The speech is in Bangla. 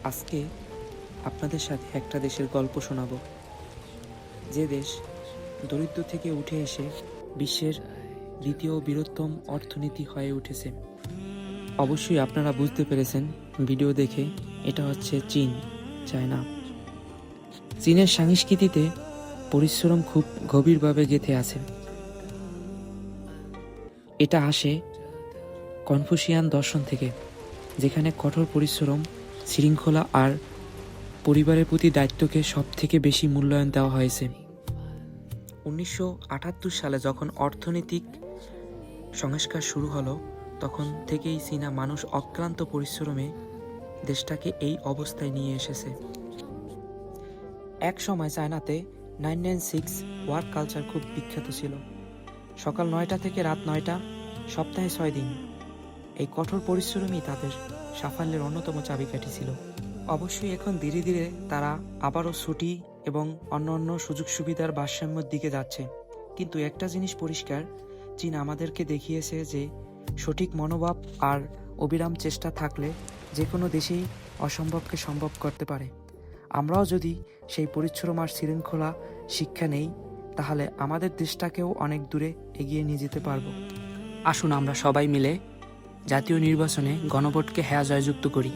আজকে আপনাদের সাথে একটা দেশের গল্প শোনাবো, যে দেশ দরিদ্র থেকে উঠে এসে বিশ্বের দ্বিতীয় বৃহত্তম অর্থনীতি হয়ে উঠেছে। অবশ্যই আপনারা বুঝতে পেরেছেন ভিডিও দেখে, এটা হচ্ছে চীন, চায়না। চীনের সংস্কৃতিতে পরিশ্রম খুব গভীরভাবে গেঁথে আছে। এটা আসে কনফুসিয়ান দর্শন থেকে, যেখানে কঠোর পরিশ্রম, শৃঙ্খলা আর পরিবারের প্রতি দায়িত্বকে সবথেকে বেশি মূল্যায়ন দেওয়া হয়েছে। 1978 সালে যখন অর্থনৈতিক সংস্কার শুরু হলো, তখন থেকেই চীনা মানুষ অক্লান্ত পরিশ্রমে দেশটাকে এই অবস্থায় নিয়ে এসেছে। এক সময় চায়নাতে 996 ওয়ার্ক কালচার খুব বিখ্যাত ছিল। সকাল 9টা থেকে রাত 9টা, সপ্তাহে 6 দিন। এই কঠোর পরিশ্রমই তাদের সাফল্যের অন্যতম চাবিকাঠি ছিল। অবশ্যই এখন ধীরে ধীরে তারা আবারও ছুটি এবং অন্যান্য সুযোগ সুবিধার ভারসাম্যের দিকে যাচ্ছে। কিন্তু একটা জিনিস পরিষ্কার, চীন আমাদেরকে দেখিয়েছে যে সঠিক মনোভাব আর অবিরাম চেষ্টা থাকলে যে কোনো দেশেই অসম্ভবকে সম্ভব করতে পারে। আমরাও যদি সেই পরিশ্রম আর শৃঙ্খলা শিক্ষা নেই, তাহলে আমাদের দেশটাকেও অনেক দূরে এগিয়ে নিয়ে যেতে পারবো। আসুন আমরা সবাই মিলে জাতীয় নির্বাচনে গণভোটকে হ্যাঁ জয়যুক্ত করি।